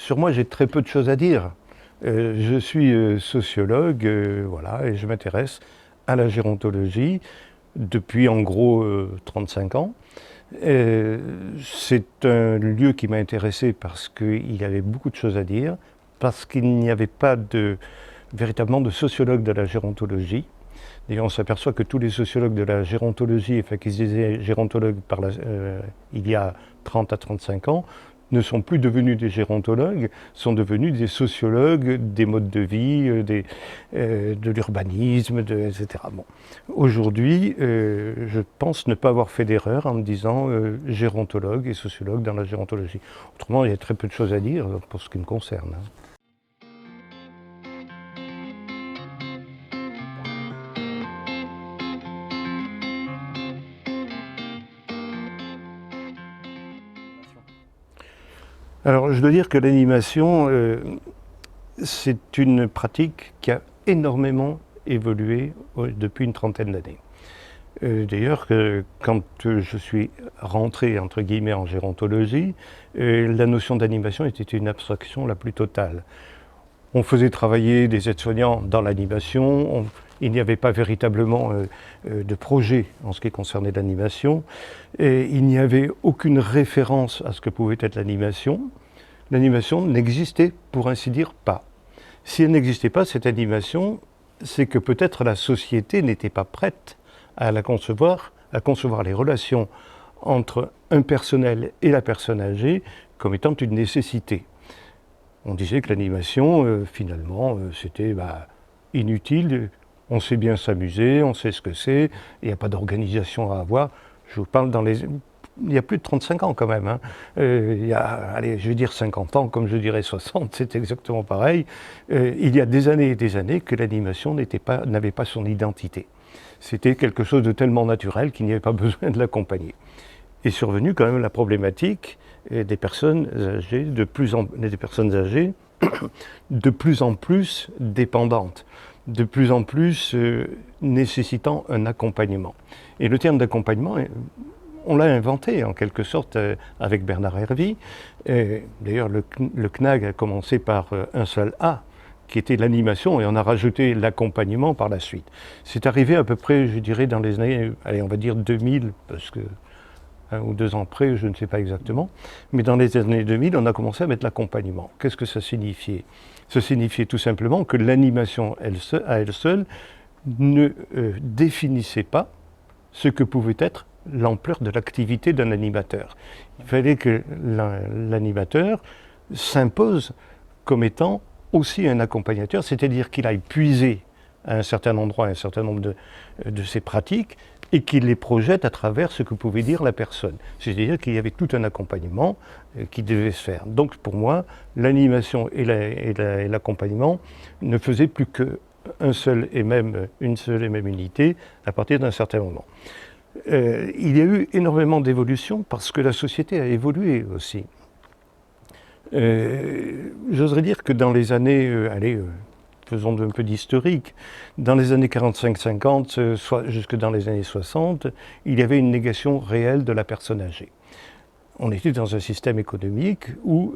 sur moi, j'ai très peu de choses à dire. Je suis sociologue, voilà, et je m'intéresse à la gérontologie depuis en gros 35 ans. C'est un lieu qui m'a intéressé parce qu'il y avait beaucoup de choses à dire, parce qu'il n'y avait pas véritablement de sociologue de la gérontologie. D'ailleurs, on s'aperçoit que tous les sociologues de la gérontologie, enfin qui se disaient gérontologues il y a 30 à 35 ans, ne sont plus devenus des gérontologues, sont devenus des sociologues des modes de vie, de l'urbanisme, etc. Bon. Aujourd'hui, je pense ne pas avoir fait d'erreur en me disant gérontologue et sociologue dans la gérontologie. Autrement, il y a très peu de choses à dire pour ce qui me concerne. Alors, je dois dire que l'animation, c'est une pratique qui a énormément évolué depuis une trentaine d'années. D'ailleurs, quand je suis rentré, entre guillemets, en gérontologie, la notion d'animation était une abstraction la plus totale. On faisait travailler des aides-soignants dans l'animation, il n'y avait pas véritablement de projet en ce qui concernait l'animation, et il n'y avait aucune référence à ce que pouvait être l'animation. L'animation n'existait, pour ainsi dire, pas. Si elle n'existait pas, cette animation, c'est que peut-être la société n'était pas prête à la concevoir, à concevoir les relations entre un personnel et la personne âgée comme étant une nécessité. On disait que l'animation, finalement, c'était inutile, on sait bien s'amuser, on sait ce que c'est, il n'y a pas d'organisation à avoir. Je vous parle il y a plus de 35 ans quand même. Hein. Il y a, allez, je vais dire 50 ans, comme je dirais 60, c'est exactement pareil. Il y a des années et des années que l'animation n'avait pas son identité. C'était quelque chose de tellement naturel qu'il n'y avait pas besoin de l'accompagner. Est survenue quand même la problématique des personnes âgées, des personnes âgées de plus en plus dépendantes, de plus en plus nécessitant un accompagnement. Et le terme d'accompagnement, on l'a inventé en quelque sorte avec Bernard Hervy. D'ailleurs, le CNAG a commencé par un seul A, qui était l'animation, et on a rajouté l'accompagnement par la suite. C'est arrivé à peu près, je dirais, dans les années, allez, on va dire 2000, parce que 1 ou 2 ans près, je ne sais pas exactement, mais dans les années 2000, on a commencé à mettre l'accompagnement. Qu'est-ce que ça signifiait? Ça signifiait tout simplement que l'animation à elle seule ne définissait pas ce que pouvait être l'ampleur de l'activité d'un animateur. Il fallait que l'animateur s'impose comme étant aussi un accompagnateur, c'est-à-dire qu'il aille puiser à un certain endroit un certain nombre de ses pratiques et qu'il les projette à travers ce que pouvait dire la personne. C'est-à-dire qu'il y avait tout un accompagnement qui devait se faire. Donc pour moi, l'animation et l'accompagnement ne faisaient plus qu'une seule et même unité à partir d'un certain moment. Il y a eu énormément d'évolutions parce que la société a évolué aussi. J'oserais dire que dans les années, faisons un peu d'historique, dans les années 45-50, jusque dans les années 60, il y avait une négation réelle de la personne âgée. On était dans un système économique où,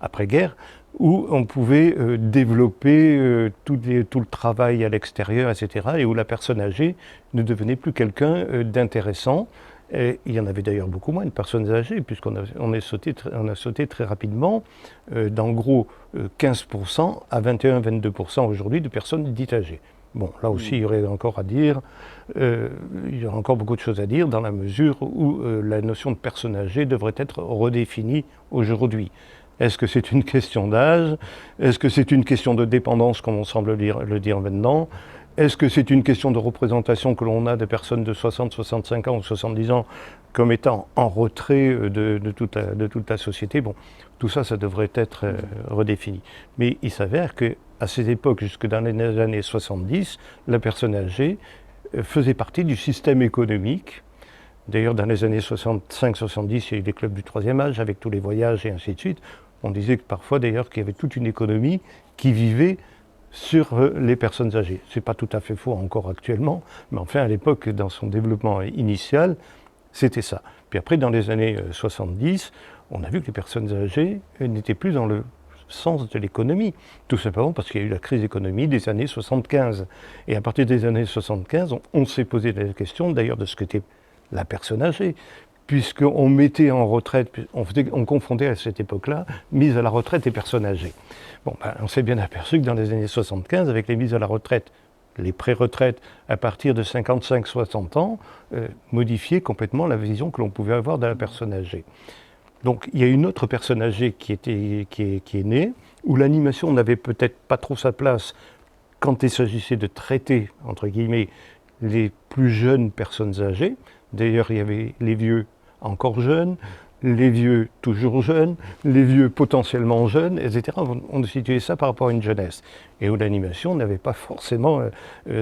après-guerre, où on pouvait développer tout le travail à l'extérieur, etc., et où la personne âgée ne devenait plus quelqu'un d'intéressant. Et il y en avait d'ailleurs beaucoup moins de personnes âgées, puisqu'on a sauté très rapidement d'en gros 15% à 21-22% aujourd'hui de personnes dites âgées. Bon, là aussi, il y aurait encore à dire, il y aura encore beaucoup de choses à dire dans la mesure où la notion de personne âgée devrait être redéfinie aujourd'hui. Est-ce que c'est une question d'âge? Est-ce que c'est une question de dépendance, comme on semble le dire maintenant? Est-ce que c'est une question de représentation que l'on a des personnes de 60, 65 ans ou 70 ans comme étant en retrait de toute la société? Bon, tout ça, ça devrait être redéfini. Mais il s'avère qu'à ces époques, jusque dans les années 70, la personne âgée faisait partie du système économique. D'ailleurs, dans les années 65-70, il y a eu des clubs du troisième âge avec tous les voyages et ainsi de suite. On disait que parfois, d'ailleurs, qu'il y avait toute une économie qui vivait sur les personnes âgées. Ce n'est pas tout à fait faux encore actuellement, mais enfin à l'époque, dans son développement initial, c'était ça. Puis après, dans les années 70, on a vu que les personnes âgées n'étaient plus dans sens de l'économie, tout simplement parce qu'il y a eu la crise d'économie des années 75. Et à partir des années 75, on s'est posé la question d'ailleurs de ce qu'était la personne âgée, puisqu'on mettait en retraite, on confondait à cette époque-là mise à la retraite et personnes âgées. Bon, on s'est bien aperçu que dans les années 75, avec les mises à la retraite, les pré-retraites à partir de 55-60 ans, modifiaient complètement la vision que l'on pouvait avoir de la personne âgée. Donc il y a une autre personne âgée qui est née, où l'animation n'avait peut-être pas trop sa place quand il s'agissait de traiter, entre guillemets, les plus jeunes personnes âgées. D'ailleurs, il y avait les vieux encore jeunes, les vieux toujours jeunes, les vieux potentiellement jeunes, etc. On situait ça par rapport à une jeunesse, et où l'animation n'avait pas forcément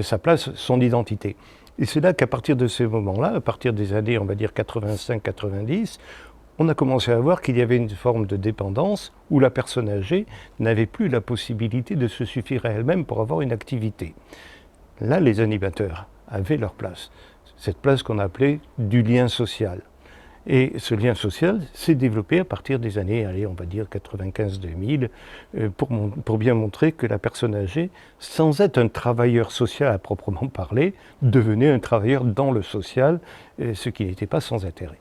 sa place, son identité. Et c'est là qu'à partir de ces moments-là, à partir des années, on va dire 85-90, on a commencé à voir qu'il y avait une forme de dépendance où la personne âgée n'avait plus la possibilité de se suffire à elle-même pour avoir une activité. Là, les animateurs avaient leur place, cette place qu'on appelait du lien social. Et ce lien social s'est développé à partir des années, allez, on va dire 95-2000, pour bien montrer que la personne âgée, sans être un travailleur social à proprement parler, devenait un travailleur dans le social, ce qui n'était pas sans intérêt.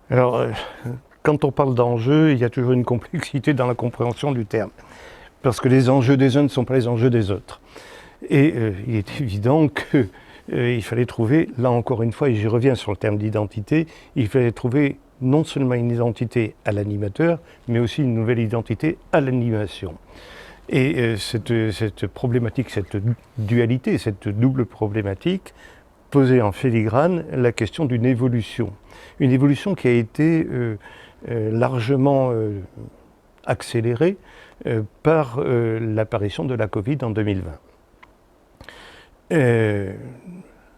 Alors, quand on parle d'enjeux, il y a toujours une complexité dans la compréhension du terme, parce que les enjeux des uns ne sont pas les enjeux des autres. Et il est évident qu'il fallait trouver, là encore une fois, et j'y reviens sur le terme d'identité, il fallait trouver non seulement une identité à l'animateur, mais aussi une nouvelle identité à l'animation. Et cette problématique, cette dualité, cette double problématique, posait en filigrane la question d'une évolution. Une évolution qui a été largement accélérée par l'apparition de la Covid en 2020.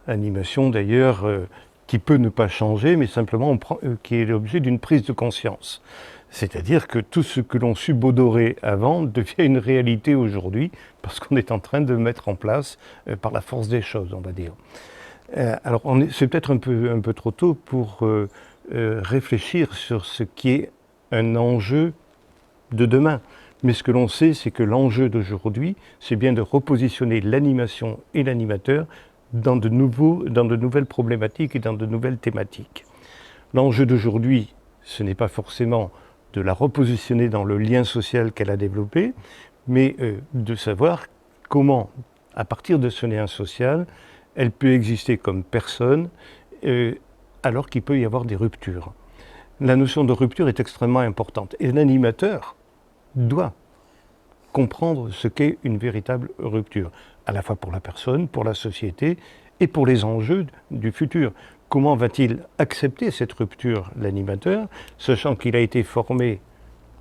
Animation d'ailleurs qui peut ne pas changer, mais simplement qui est l'objet d'une prise de conscience. C'est-à-dire que tout ce que l'on subodorait avant devient une réalité aujourd'hui, parce qu'on est en train de mettre en place par la force des choses, on va dire. Alors c'est peut-être un peu trop tôt pour réfléchir sur ce qui est un enjeu de demain. Mais ce que l'on sait, c'est que l'enjeu d'aujourd'hui, c'est bien de repositionner l'animation et l'animateur dans de nouvelles problématiques et dans de nouvelles thématiques. L'enjeu d'aujourd'hui, ce n'est pas forcément de la repositionner dans le lien social qu'elle a développé, mais de savoir comment, à partir de ce lien social, elle peut exister comme personne, alors qu'il peut y avoir des ruptures. La notion de rupture est extrêmement importante. Et l'animateur doit comprendre ce qu'est une véritable rupture, à la fois pour la personne, pour la société et pour les enjeux du futur. Comment va-t-il accepter cette rupture, l'animateur, sachant qu'il a été formé,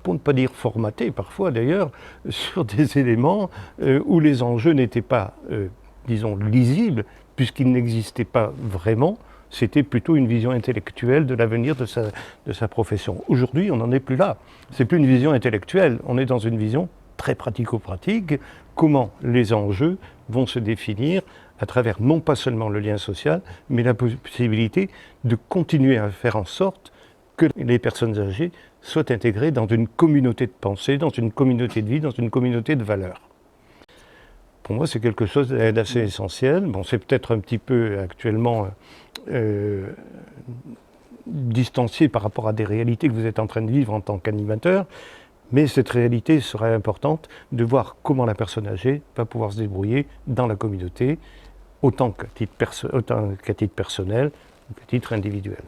pour ne pas dire formaté parfois d'ailleurs, sur des éléments où les enjeux n'étaient pas, disons, lisibles, puisqu'ils n'existaient pas vraiment. C'était plutôt une vision intellectuelle de l'avenir de sa profession. Aujourd'hui, on n'en est plus là. C'est plus une vision intellectuelle, on est dans une vision très pratico-pratique. Comment les enjeux vont se définir à travers non pas seulement le lien social, mais la possibilité de continuer à faire en sorte que les personnes âgées soient intégrées dans une communauté de pensée, dans une communauté de vie, dans une communauté de valeurs. Pour moi, c'est quelque chose d'assez essentiel. Bon, c'est peut-être un petit peu actuellement distancié par rapport à des réalités que vous êtes en train de vivre en tant qu'animateur, mais cette réalité serait importante de voir comment la personne âgée va pouvoir se débrouiller dans la communauté, autant qu'à titre personnel ou qu'à titre individuel.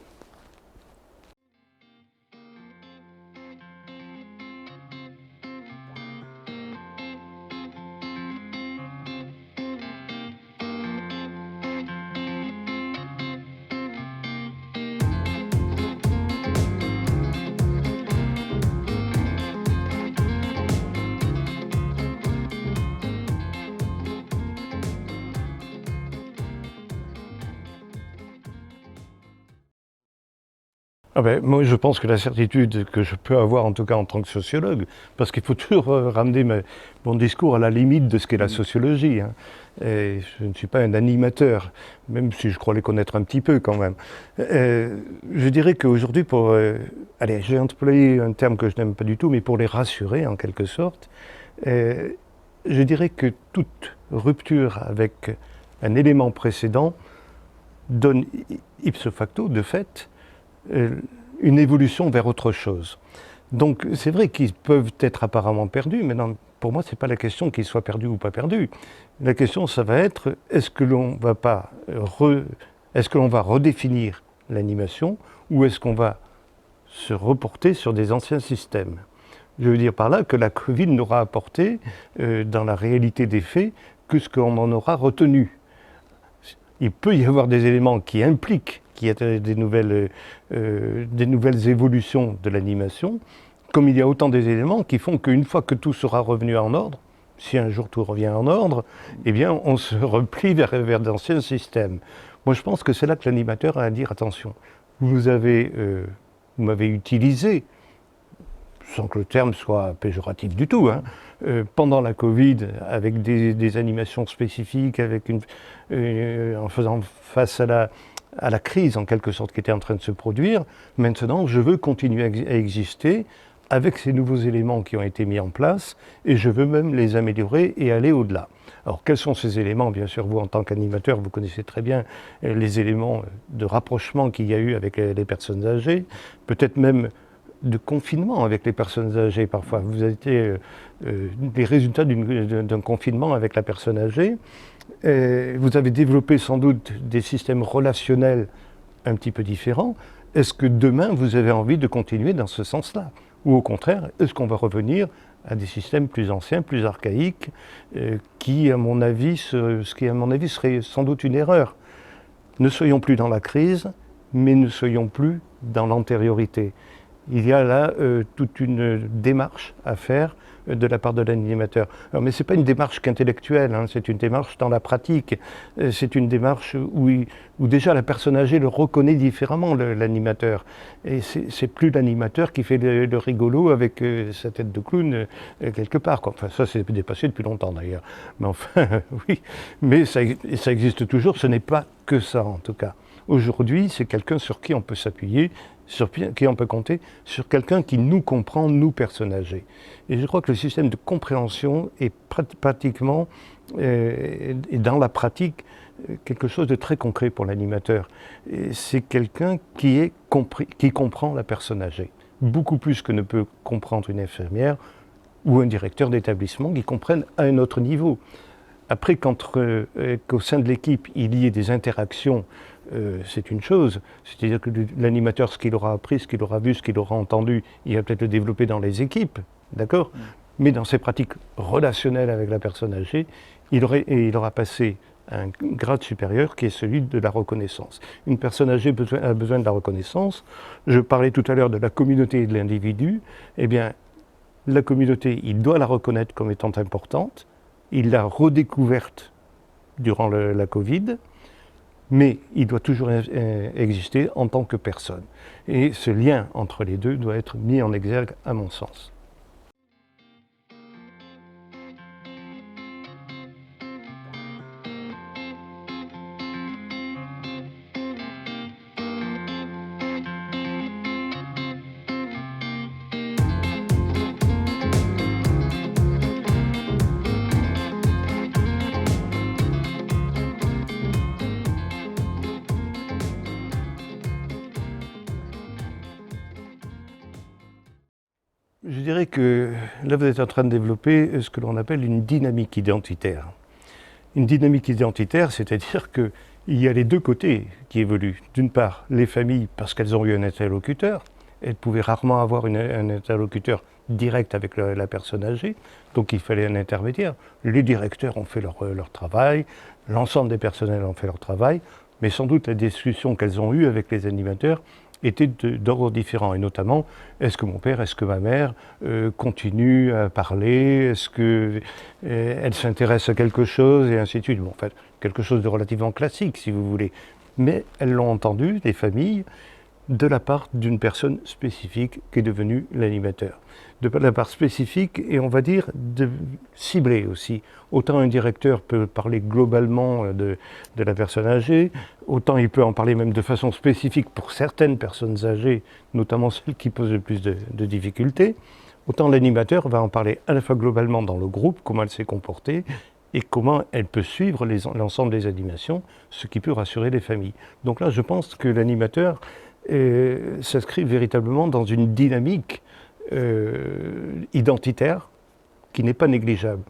Ah ben, moi, je pense que la certitude que je peux avoir, en tout cas en tant que sociologue, parce qu'il faut toujours ramener mon discours à la limite de ce qu'est la sociologie, hein. Et je ne suis pas un animateur, même si je crois les connaître un petit peu quand même. Je dirais qu'aujourd'hui, allez, j'ai employé un terme que je n'aime pas du tout, mais pour les rassurer en quelque sorte, euh, je dirais que toute rupture avec un élément précédent donne ipso facto, de fait, une évolution vers autre chose. Donc c'est vrai qu'ils peuvent être apparemment perdus, mais non, pour moi, ce n'est pas la question qu'ils soient perdus ou pas perdus. La question, ça va être, est-ce que l'on va redéfinir l'animation ou est-ce qu'on va se reporter sur des anciens systèmes? Je veux dire par là que la Covid n'aura apporté, dans la réalité des faits, que ce qu'on en aura retenu. Il peut y avoir des éléments qui impliquent qu'il y ait des nouvelles évolutions de l'animation, comme il y a autant des éléments qui font qu'une fois que tout sera revenu en ordre, si un jour tout revient en ordre, eh bien on se replie vers d'anciens systèmes. Moi je pense que c'est là que l'animateur a à dire attention, vous m'avez utilisé, sans que le terme soit péjoratif du tout, hein, pendant la Covid, avec des animations spécifiques, en faisant face à la crise en quelque sorte qui était en train de se produire. Maintenant, je veux continuer à exister avec ces nouveaux éléments qui ont été mis en place et je veux même les améliorer et aller au-delà. Alors quels sont ces éléments? Bien sûr, vous en tant qu'animateur, vous connaissez très bien les éléments de rapprochement qu'il y a eu avec les personnes âgées, peut-être même de confinement avec les personnes âgées parfois. Vous avez été les résultats d'un confinement avec la personne âgée. Vous avez développé sans doute des systèmes relationnels un petit peu différents. Est-ce que demain, vous avez envie de continuer dans ce sens-là? Ou au contraire, est-ce qu'on va revenir à des systèmes plus anciens, plus archaïques, ce qui, à mon avis, serait sans doute une erreur? Ne soyons plus dans la crise, mais ne soyons plus dans l'antériorité. Il y a là toute une démarche à faire de la part de l'animateur. Mais ce n'est pas une démarche qu'intellectuelle, hein, c'est une démarche dans la pratique. C'est une démarche où déjà la personne âgée le reconnaît différemment, l'animateur. Et c'est plus l'animateur qui fait le rigolo avec sa tête de clown quelque part. Enfin, ça, c'est dépassé depuis longtemps d'ailleurs. Mais enfin, oui. Mais ça existe toujours, ce n'est pas que ça en tout cas. Aujourd'hui, c'est quelqu'un sur qui on peut s'appuyer, sur qui on peut compter, sur quelqu'un qui nous comprend, nous, personnes âgées. Et je crois que le système de compréhension est pratiquement, et dans la pratique, quelque chose de très concret pour l'animateur. C'est quelqu'un qui comprend la personne âgée, beaucoup plus que ne peut comprendre une infirmière ou un directeur d'établissement qui comprennent à un autre niveau. Après, qu'au sein de l'équipe, il y ait des interactions, c'est une chose. C'est-à-dire que l'animateur, ce qu'il aura appris, ce qu'il aura vu, ce qu'il aura entendu, il va peut-être le développer dans les équipes, d'accord ? Mais dans ses pratiques relationnelles avec la personne âgée, il aura passé un grade supérieur qui est celui de la reconnaissance. Une personne âgée a besoin de la reconnaissance. Je parlais tout à l'heure de la communauté et de l'individu. Eh bien, la communauté, il doit la reconnaître comme étant importante. Il l'a redécouverte durant la Covid, mais il doit toujours exister en tant que personne. Et ce lien entre les deux doit être mis en exergue, à mon sens. Je dirais que là, vous êtes en train de développer ce que l'on appelle une dynamique identitaire. Une dynamique identitaire, c'est-à-dire qu'il y a les deux côtés qui évoluent. D'une part, les familles, parce qu'elles ont eu un interlocuteur, elles pouvaient rarement avoir un interlocuteur direct avec la personne âgée, donc il fallait un intermédiaire. Les directeurs ont fait leur travail, l'ensemble des personnels ont fait leur travail, mais sans doute la discussion qu'elles ont eue avec les animateurs était d'ordre différent, et notamment, est-ce que mon père, est-ce que ma mère continuent à parler, est-ce qu'elle s'intéresse à quelque chose, et ainsi de suite. Bon, en fait, quelque chose de relativement classique, si vous voulez. Mais elles l'ont entendu, les familles, de la part d'une personne spécifique qui est devenue l'animateur. De la part spécifique et on va dire ciblée aussi. Autant un directeur peut parler globalement de la personne âgée, autant il peut en parler même de façon spécifique pour certaines personnes âgées, notamment celles qui posent le plus de difficultés. Autant l'animateur va en parler à la fois globalement dans le groupe, comment elle s'est comportée, et comment elle peut suivre l'ensemble des animations, ce qui peut rassurer les familles. Donc là, je pense que l'animateur s'inscrit véritablement dans une dynamique identitaire qui n'est pas négligeable.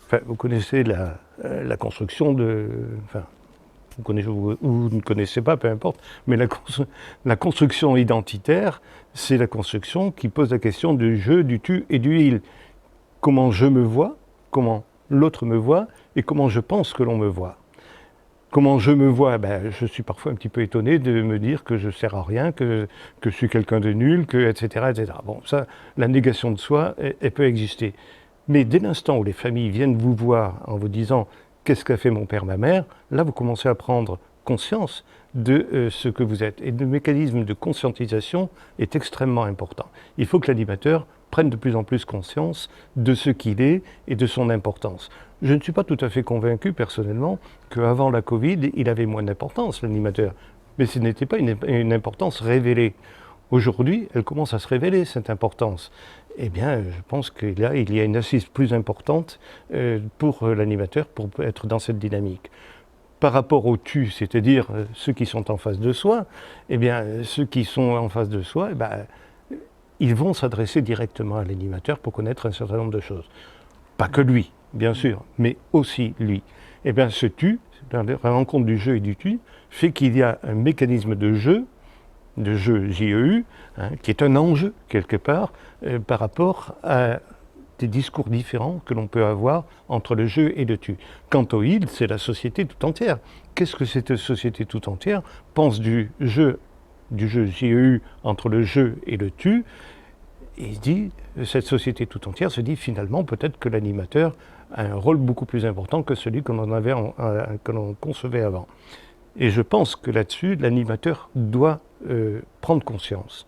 Enfin, vous connaissez la construction de... Enfin, vous connaissez ou vous ne connaissez pas, peu importe, mais la construction identitaire, c'est la construction qui pose la question du je, du tu et du il. Comment je me vois, comment l'autre me voit et comment je pense que l'on me voit. Comment je me vois, je suis parfois un petit peu étonné de me dire que je ne sers à rien, que je suis quelqu'un de nul, etc., etc. Bon, ça, la négation de soi, elle peut exister. Mais dès l'instant où les familles viennent vous voir en vous disant « qu'est-ce qu'a fait mon père, ma mère ?», là, vous commencez à prendre conscience de ce que vous êtes. Et le mécanisme de conscientisation est extrêmement important. Il faut que l'animateur prenne de plus en plus conscience de ce qu'il est et de son importance. Je ne suis pas tout à fait convaincu, personnellement, qu'avant la Covid, il avait moins d'importance, l'animateur. Mais ce n'était pas une importance révélée. Aujourd'hui, elle commence à se révéler, cette importance. Eh bien, je pense qu'il y a une assise plus importante pour l'animateur pour être dans cette dynamique. Par rapport au tu, c'est-à-dire ceux qui sont en face de soi, eh bien, ceux qui sont en face de soi, ils vont s'adresser directement à l'animateur pour connaître un certain nombre de choses. Pas que lui, bien sûr, mais aussi lui. Eh bien, ce tu, la rencontre du je et du tu, fait qu'il y a un mécanisme de jeu JEU, qui est un enjeu, quelque part, par rapport à des discours différents que l'on peut avoir entre le je et le tu. Quant au il, c'est la société tout entière. Qu'est-ce que cette société tout entière pense du jeu JEU entre le je et le tu? Et il dit, cette société tout entière se dit finalement peut-être que l'animateur a un rôle beaucoup plus important que celui que l'on concevait avant. Et je pense que là-dessus, l'animateur doit prendre conscience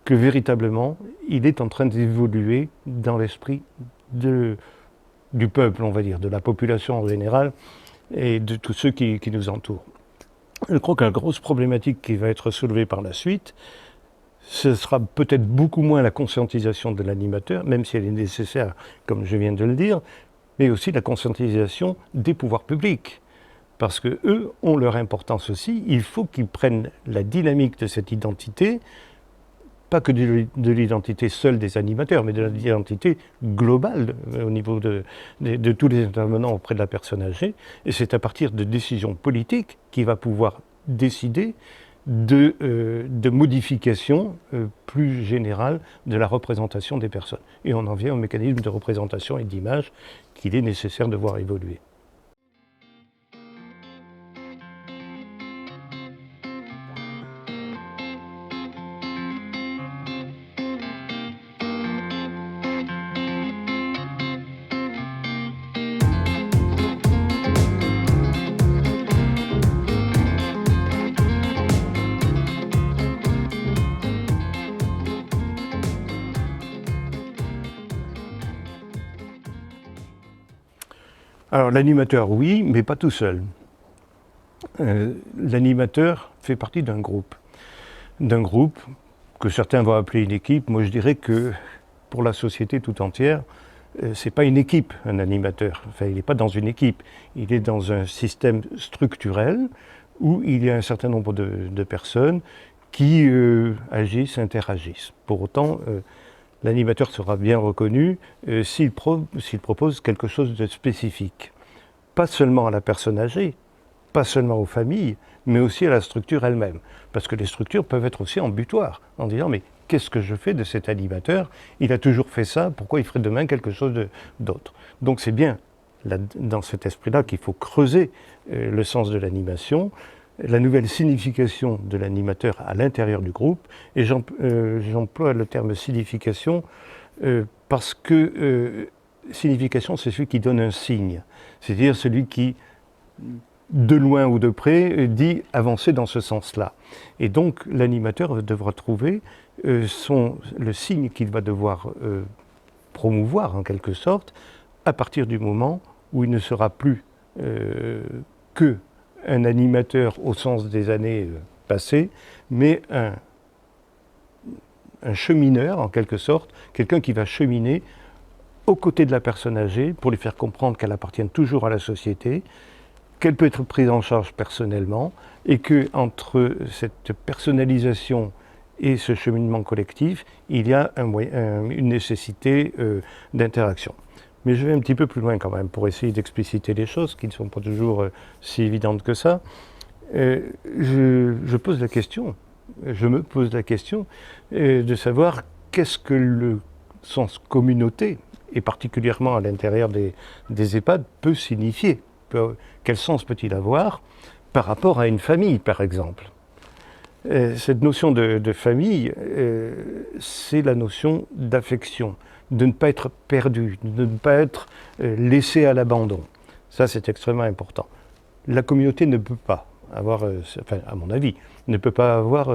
que véritablement, il est en train d'évoluer dans l'esprit du peuple, on va dire, de la population en général et de tous ceux qui nous entourent. Je crois que la grosse problématique qui va être soulevée par la suite, ce sera peut-être beaucoup moins la conscientisation de l'animateur, même si elle est nécessaire, comme je viens de le dire, mais aussi la conscientisation des pouvoirs publics. Parce qu'eux ont leur importance aussi. Il faut qu'ils prennent la dynamique de cette identité, pas que de l'identité seule des animateurs, mais de l'identité globale au niveau de tous les intervenants auprès de la personne âgée. Et c'est à partir de décisions politiques qu'il va pouvoir décider de modifications plus générales de la représentation des personnes. Et on en vient au mécanisme de représentation et d'image qu'il est nécessaire de voir évoluer. Alors l'animateur, oui, mais pas tout seul. L'animateur fait partie d'un groupe que certains vont appeler une équipe. Moi je dirais que pour la société tout entière, c'est pas une équipe, un animateur. Enfin, il n'est pas dans une équipe, il est dans un système structurel où il y a un certain nombre de personnes qui agissent, interagissent. Pour autant, l'animateur sera bien reconnu s'il propose quelque chose de spécifique. Pas seulement à la personne âgée, pas seulement aux familles, mais aussi à la structure elle-même. Parce que les structures peuvent être aussi en butoir, en disant mais qu'est-ce que je fais de cet animateur? Il a toujours fait ça, pourquoi il ferait demain quelque chose d'autre? Donc c'est bien dans cet esprit-là qu'il faut creuser le sens de l'animation, la nouvelle signification de l'animateur à l'intérieur du groupe, et j'emploie le terme signification parce que signification, c'est celui qui donne un signe, c'est-à-dire celui qui de loin ou de près, dit avancer dans ce sens-là. Et donc l'animateur devra trouver le signe qu'il va devoir promouvoir en quelque sorte, à partir du moment où il ne sera plus que un animateur au sens des années passées, mais un chemineur en quelque sorte, quelqu'un qui va cheminer aux côtés de la personne âgée pour lui faire comprendre qu'elle appartient toujours à la société, qu'elle peut être prise en charge personnellement et qu'entre cette personnalisation et ce cheminement collectif, il y a une nécessité d'interaction. Mais je vais un petit peu plus loin quand même pour essayer d'expliciter les choses qui ne sont pas toujours si évidentes que ça. Je pose la question, je me pose la question de savoir qu'est-ce que le sens communauté, et particulièrement à l'intérieur des EHPAD, peut signifier. Quel sens peut-il avoir par rapport à une famille, par exemple? Cette notion de famille, c'est la notion d'affection, de ne pas être perdu, de ne pas être laissé à l'abandon. Ça, c'est extrêmement important. La communauté ne peut pas avoir, enfin, à mon avis, ne peut pas avoir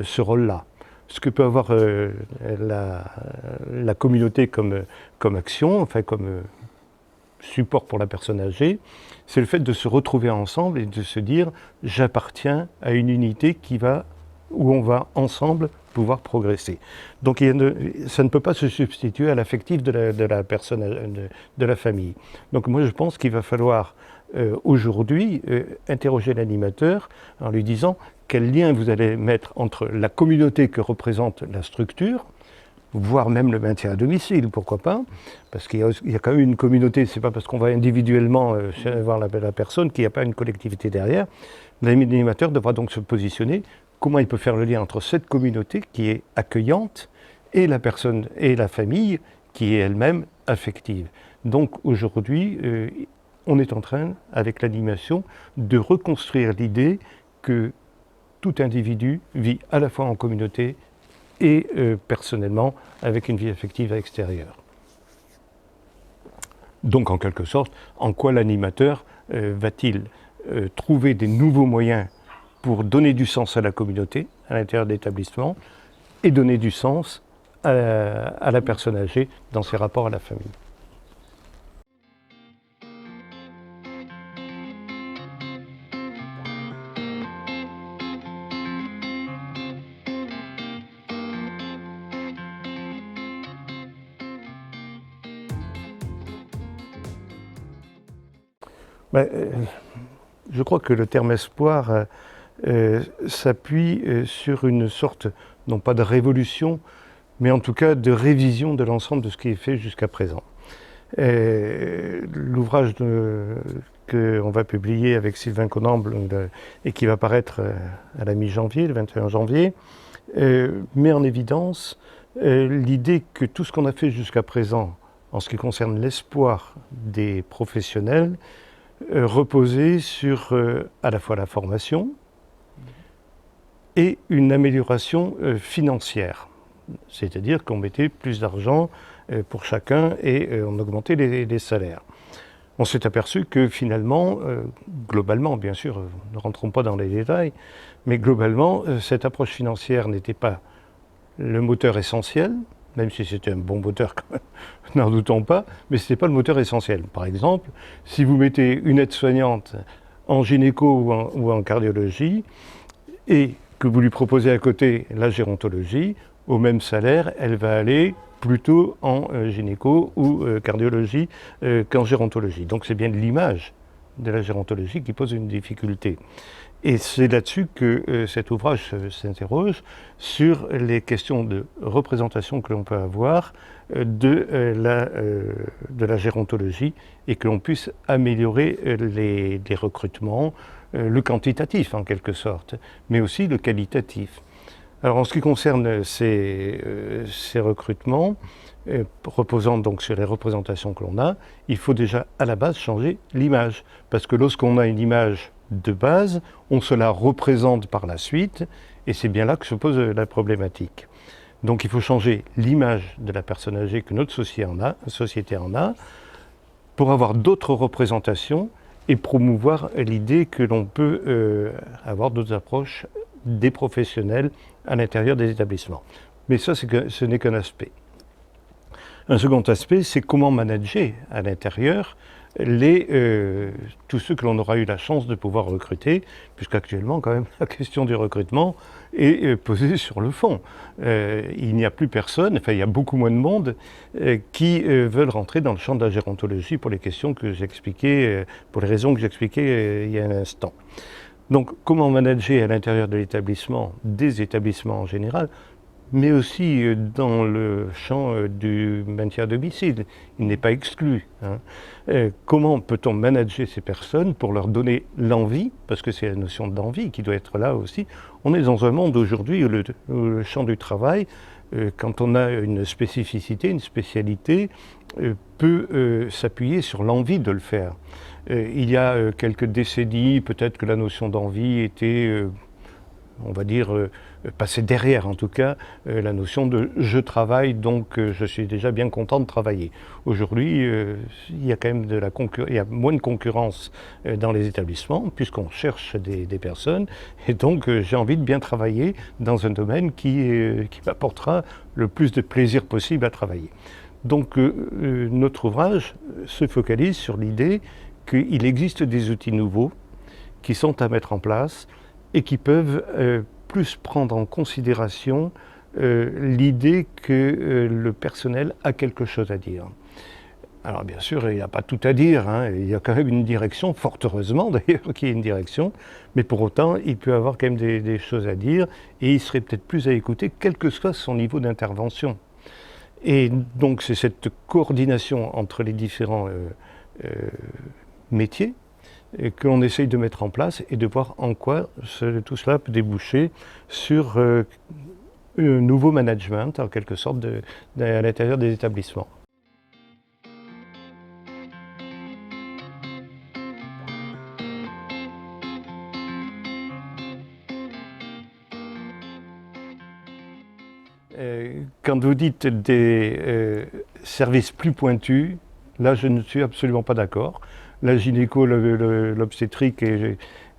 ce rôle-là. Ce que peut avoir la communauté comme action, enfin comme support pour la personne âgée, c'est le fait de se retrouver ensemble et de se dire « j'appartiens à une unité où on va ensemble pouvoir progresser ». Donc ça ne peut pas se substituer à l'affectif de la personne, de la famille. Donc moi je pense qu'il va falloir aujourd'hui interroger l'animateur en lui disant quel lien vous allez mettre entre la communauté que représente la structure, voire même le maintien à domicile, pourquoi pas, parce qu'il y a quand même une communauté, c'est pas parce qu'on va individuellement voir la personne qu'il n'y a pas une collectivité derrière. L'animateur devra donc se positionner, comment il peut faire le lien entre cette communauté qui est accueillante et la personne et la famille qui est elle-même affective. Donc aujourd'hui, on est en train, avec l'animation, de reconstruire l'idée que tout individu vit à la fois en communauté et personnellement avec une vie affective extérieure. Donc en quelque sorte, en quoi l'animateur va-t-il trouver des nouveaux moyens pour donner du sens à la communauté, à l'intérieur de l'établissement, et donner du sens à la personne âgée dans ses rapports à la famille. Je crois que le terme espoir s'appuie sur une sorte, non pas de révolution, mais en tout cas de révision de l'ensemble de ce qui est fait jusqu'à présent. L'ouvrage qu'on va publier avec Sylvain Conamble et qui va paraître à la mi-janvier, le 21 janvier, met en évidence l'idée que tout ce qu'on a fait jusqu'à présent en ce qui concerne l'espoir des professionnels reposait sur à la fois la formation et une amélioration financière. C'est-à-dire qu'on mettait plus d'argent pour chacun et on augmentait les salaires. On s'est aperçu que finalement, globalement, bien sûr, ne rentrons pas dans les détails, mais globalement, cette approche financière n'était pas le moteur essentiel, même si c'était un bon moteur, n'en doutons pas, mais ce n'était pas le moteur essentiel. Par exemple, si vous mettez une aide-soignante en gynéco ou en cardiologie, et que vous lui proposez à côté la gérontologie, au même salaire, elle va aller plutôt en gynéco ou cardiologie qu'en gérontologie. Donc c'est bien l'image de la gérontologie qui pose une difficulté. Et c'est là-dessus que cet ouvrage s'interroge sur les questions de représentation que l'on peut avoir de la gérontologie et que l'on puisse améliorer les recrutements, le quantitatif en quelque sorte, mais aussi le qualitatif. Alors en ce qui concerne ces recrutements, reposant donc sur les représentations que l'on a, il faut déjà à la base changer l'image. Parce que lorsqu'on a une image de base, on se la représente par la suite, et c'est bien là que se pose problématique. Donc il faut changer l'image de la personne âgée que notre société en a, pour avoir d'autres représentations et promouvoir l'idée que l'on peut avoir d'autres approches des professionnels à l'intérieur des établissements. Mais ça, ce n'est qu'un aspect. Un second aspect, c'est comment manager à l'intérieur tous ceux que l'on aura eu la chance de pouvoir recruter, puisqu'actuellement, quand même, la question du recrutement est posée sur le fond. Il n'y a plus personne, enfin, il y a beaucoup moins de monde qui veulent rentrer dans le champ de la gérontologie pour les questions que j'expliquais, pour les raisons que j'expliquais il y a un instant. Donc, comment manager à l'intérieur de l'établissement, des établissements en général, mais aussi dans le champ du maintien à domicile. Il n'est pas exclu. Comment peut-on manager ces personnes pour leur donner l'envie, parce que c'est la notion d'envie qui doit être là aussi. On est dans un monde aujourd'hui où le champ du travail, quand on a une spécificité, une spécialité, peut s'appuyer sur l'envie de le faire. Il y a quelques décennies, peut-être que la notion d'envie était, on va dire, passer derrière en tout cas la notion de je travaille donc je suis déjà bien content de travailler. Aujourd'hui, il y a quand même il y a moins de concurrence dans les établissements puisqu'on cherche des personnes et donc j'ai envie de bien travailler dans un domaine qui m'apportera le plus de plaisir possible à travailler. Donc notre ouvrage se focalise sur l'idée qu'il existe des outils nouveaux qui sont à mettre en place et qui peuvent plus prendre en considération l'idée que le personnel a quelque chose à dire. Alors bien sûr, il n'y a pas tout à dire, il y a quand même une direction, fort heureusement d'ailleurs qu'il y ait une direction, mais pour autant, il peut avoir quand même des choses à dire et il serait peut-être plus à écouter, quel que soit son niveau d'intervention. Et donc c'est cette coordination entre les différents métiers que l'on essaye de mettre en place et de voir en quoi tout cela peut déboucher sur un nouveau management, en quelque sorte, à l'intérieur des établissements. Quand vous dites des services plus pointus, là je ne suis absolument pas d'accord. La gynéco, l'obstétrique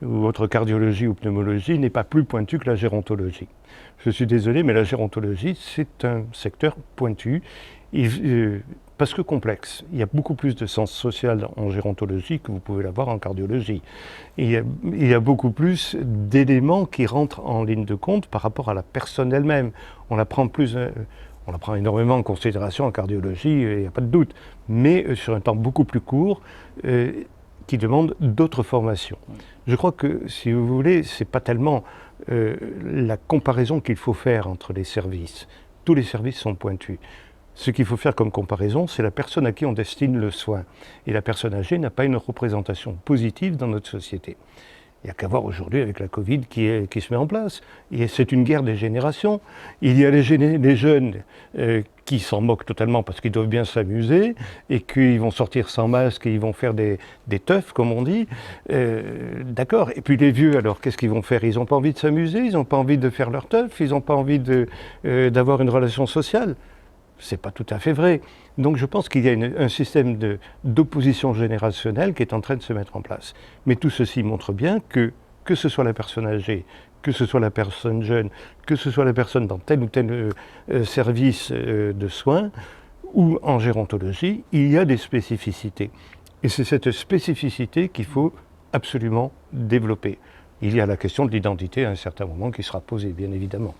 ou autre cardiologie ou pneumologie n'est pas plus pointue que la gérontologie. Je suis désolé, mais la gérontologie, c'est un secteur pointu, parce que complexe. Il y a beaucoup plus de sens social en gérontologie que vous pouvez l'avoir en cardiologie. Il y a beaucoup plus d'éléments qui rentrent en ligne de compte par rapport à la personne elle-même. On la prend énormément en considération en cardiologie, il n'y a pas de doute, mais sur un temps beaucoup plus court, qui demande d'autres formations. Je crois que, si vous voulez, ce n'est pas tellement la comparaison qu'il faut faire entre les services. Tous les services sont pointus. Ce qu'il faut faire comme comparaison, c'est la personne à qui on destine le soin. Et la personne âgée n'a pas une représentation positive dans notre société. Il n'y a qu'à voir aujourd'hui avec la Covid qui se met en place. C'est une guerre des générations. Il y a les jeunes qui s'en moquent totalement parce qu'ils doivent bien s'amuser et qu'ils vont sortir sans masque et ils vont faire des teufs, comme on dit. D'accord. Et puis les vieux, alors, qu'est-ce qu'ils vont faire? Ils n'ont pas envie de s'amuser, ils n'ont pas envie de faire leur teuf, ils n'ont pas envie d'avoir une relation sociale. Ce n'est pas tout à fait vrai. Donc je pense qu'il y a un système d'opposition générationnelle qui est en train de se mettre en place. Mais tout ceci montre bien que ce soit la personne âgée, que ce soit la personne jeune, que ce soit la personne dans tel ou tel service de soins ou en gérontologie, il y a des spécificités. Et c'est cette spécificité qu'il faut absolument développer. Il y a la question de l'identité à un certain moment qui sera posée, bien évidemment.